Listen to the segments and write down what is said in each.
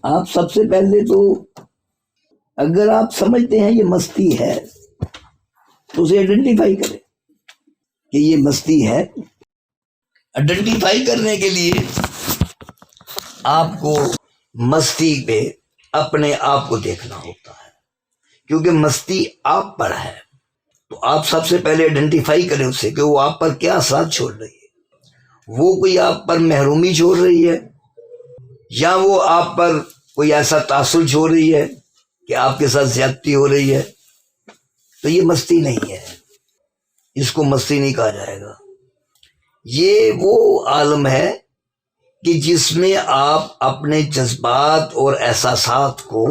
آپ سب سے پہلے تو اگر آپ سمجھتے ہیں یہ مستی ہے تو اسے آئیڈینٹیفائی کریں کہ یہ مستی ہے۔ آئیڈینٹیفائی کرنے کے لیے آپ کو مستی پہ اپنے آپ کو دیکھنا ہوتا ہے، کیونکہ مستی آپ پر ہے۔ تو آپ سب سے پہلے آئیڈینٹیفائی کریں اسے کہ وہ آپ پر کیا اثرات چھوڑ رہی ہے۔ وہ کوئی آپ پر محرومی چھوڑ رہی ہے، یا وہ آپ پر کوئی ایسا تاثر چھوڑ رہی ہے کہ آپ کے ساتھ زیادتی ہو رہی ہے، تو یہ مستی نہیں ہے، اس کو مستی نہیں کہا جائے گا۔ یہ وہ عالم ہے کہ جس میں آپ اپنے جذبات اور احساسات کو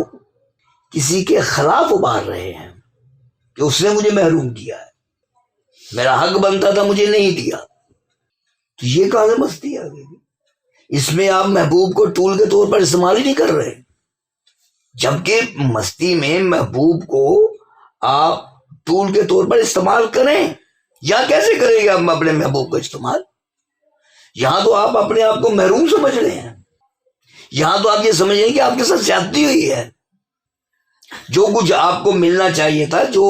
کسی کے خلاف ابھار رہے ہیں کہ اس نے مجھے محروم کیا ہے، میرا حق بنتا تھا مجھے نہیں دیا، تو یہ کہاں سے مستی آ گئی؟ اس میں آپ محبوب کو ٹول کے طور پر استعمال ہی نہیں کر رہے، جبکہ مستی میں محبوب کو آپ ٹول کے طور پر استعمال کریں۔ یا کیسے کریں گے آپ اپنے محبوب کو استعمال؟ یہاں تو آپ اپنے آپ کو محروم سمجھ رہے ہیں، یہاں تو آپ یہ سمجھ رہے ہیں کہ آپ کے ساتھ زیادتی ہوئی ہے، جو کچھ آپ کو ملنا چاہیے تھا، جو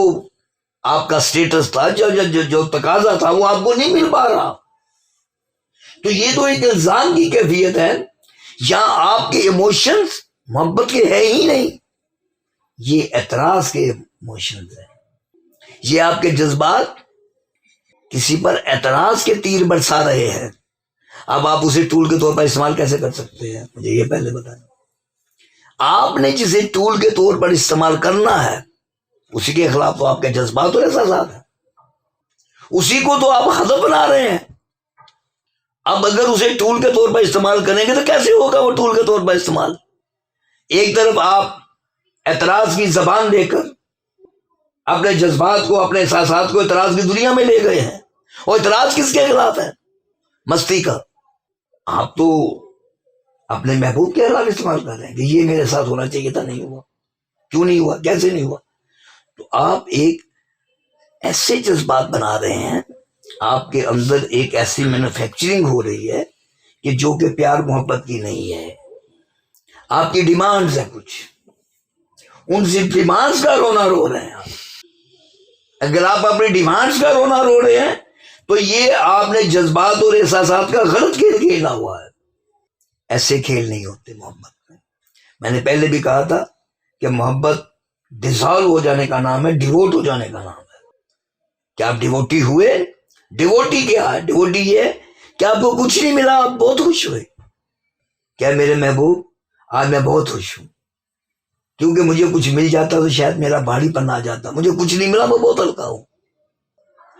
آپ کا سٹیٹس تھا، جو تقاضا تھا، وہ آپ کو نہیں مل پا رہا۔ تو یہ تو ایک الزام کی کیفیت ہے، یہاں آپ کے ایموشنز محبت کے ہے ہی نہیں، یہ اعتراض کے ایموشنز ہیں، یہ آپ کے جذبات کسی پر اعتراض کے تیر برسا رہے ہیں۔ اب آپ اسے ٹول کے طور پر استعمال کیسے کر سکتے ہیں؟ مجھے یہ پہلے بتائیں۔ آپ نے جسے ٹول کے طور پر استعمال کرنا ہے اسی کے خلاف تو آپ کے جذبات اور احساسات ہیں، اسی کو تو آپ ہدف بنا رہے ہیں۔ اب اگر اسے ٹول کے طور پر استعمال کریں گے تو کیسے ہوگا وہ ٹول کے طور پر استعمال؟ ایک طرف آپ اعتراض کی زبان دے کر اپنے جذبات کو، اپنے احساسات کو اعتراض کی دنیا میں لے گئے ہیں، اور اعتراض کس کے خلاف ہے؟ مستی کا۔ آپ تو اپنے محبوب کے خلاف استعمال کر رہے ہیں کہ یہ میرے ساتھ ہونا چاہیے تھا، نہیں ہوا، کیوں نہیں ہوا، کیسے نہیں ہوا؟ تو آپ ایک ایسے جذبات بنا رہے ہیں، آپ کے اندر ایک ایسی مینوفیکچرنگ ہو رہی ہے کہ جو کہ پیار محبت کی نہیں ہے۔ آپ کی ڈیمانڈز ہیں کچھ، ان سے ڈیمانڈز کا رونا رو رہے ہیں آپ۔ اگر آپ اپنی ڈیمانڈز کا رونا رو رہے ہیں تو یہ آپ نے جذبات اور احساسات کا غلط کھیل کھیلا ہوا ہے۔ ایسے کھیل نہیں ہوتے محبت میں۔ میں نے پہلے بھی کہا تھا کہ محبت ڈیزالو ہو جانے کا نام ہے، ڈیووٹ ہو جانے کا نام ہے۔ کیا آپ ڈیووٹی ہوئے؟ ڈیووٹی کیا ہے؟ ڈیووٹی یہ کہ آپ کو کچھ نہیں ملا، آپ بہت خوش ہوئے۔ کیا میرے محبوب آج میں بہت خوش ہوں، کیونکہ مجھے کچھ مل جاتا تو شاید میرا بھاری پن آ جاتا، مجھے کچھ نہیں ملا، میں بہت ہلکا ہوں۔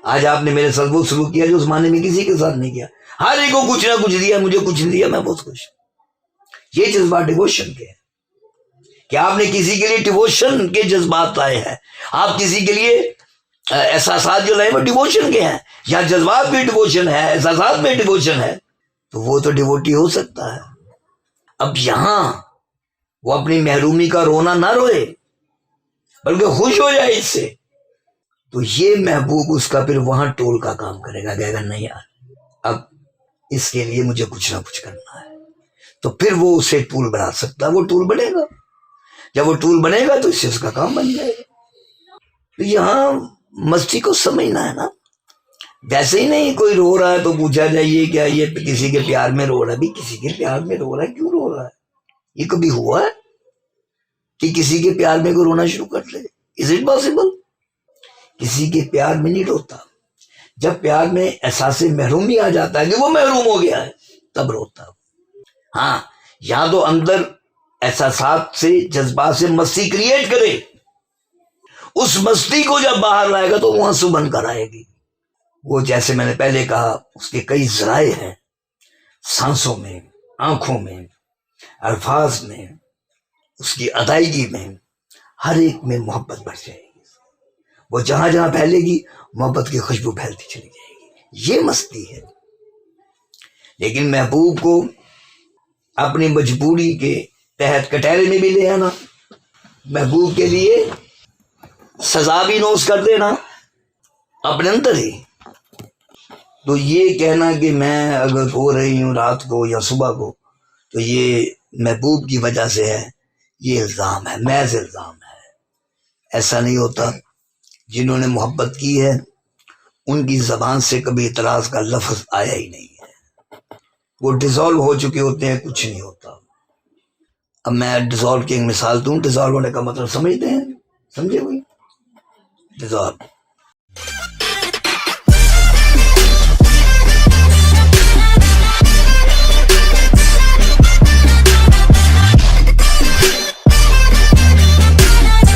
آج آپ نے میرے ساتھ وہ سلوک کیا جو اس زمانے میں کسی کے ساتھ نہیں کیا، ہر ایک کو کچھ نہ کچھ دیا، مجھے کچھ نہیں دیا، میں بہت خوش ہوں۔ یہ جذبات ڈیووشن کے ہیں کہ آپ نے کسی کے لیے ڈیووشن کے جذبات لائے ہیں، آپ کسی کے لیے احساسات جو لائے وہ ڈیووشن کے ہیں، یا جذبات بھی ڈیووشن ہے، احساسات میں ڈیووشن ہے، تو وہ تو ڈیووٹی ہو سکتا ہے۔ اب یہاں وہ اپنی محرومی کا رونا نہ روئے بلکہ خوش ہو جائے اس سے، تو یہ محبوب اس کا پھر وہاں ٹول کا کام کرے گا، کہے گا نہیں یار اب اس کے لیے مجھے کچھ نہ کچھ کرنا ہے، تو پھر وہ اسے ٹول بنا سکتا ہے، وہ ٹول بنے گا۔ جب وہ ٹول بنے گا تو اس سے اس کا کام بن جائے گا۔ تو یہاں مستی کو سمجھنا ہے نا، ویسے ہی نہیں کوئی رو رہا ہے تو پوچھا جائے کیا یہ کسی کے پیار میں رو رہا ہے؟ بھی کسی کے پیار میں رو رہا ہے، کیوں رو رہا ہے؟ یہ کبھی ہوا ہے کہ کسی کے پیار میں کوئی رونا شروع کر لے؟ Is it possible? کسی کے پیار میں نہیں روتا، جب پیار میں احساس محرومی آ جاتا ہے کہ وہ محروم ہو گیا ہے تب روتا۔ ہاں یا تو اندر احساسات سے، جذبات سے مستی کریٹ کرے، اس مستی کو جب باہر لائے گا تو وہ آنسو بن کر آئے گی۔ وہ جیسے میں نے پہلے کہا اس کے کئی ذرائع ہیں، سانسوں میں، آنکھوں میں، الفاظ میں، اس کی ادائیگی میں، ہر ایک میں محبت بڑھ جائے گی، وہ جہاں جہاں پھیلے گی محبت کی خوشبو پھیلتی چلی جائے گی۔ یہ مستی ہے۔ لیکن محبوب کو اپنی مجبوری کے تحت کٹہرے میں بھی لے آنا، محبوب کے لیے سزا بھی نوش کر دینا اپنے اندر ہی، تو یہ کہنا کہ میں اگر رو رہی ہوں رات کو یا صبح کو تو یہ محبوب کی وجہ سے ہے، یہ الزام ہے، محض الزام ہے۔ ایسا نہیں ہوتا، جنہوں نے محبت کی ہے ان کی زبان سے کبھی اعتراض کا لفظ آیا ہی نہیں ہے، وہ ڈیزالو ہو چکے ہوتے ہیں، کچھ نہیں ہوتا۔ اب میں ڈیزالو کی ایک مثال دوں، ڈیزالو ہونے کا مطلب سمجھتے ہیں؟ سمجھے کوئی؟ ڈیزالو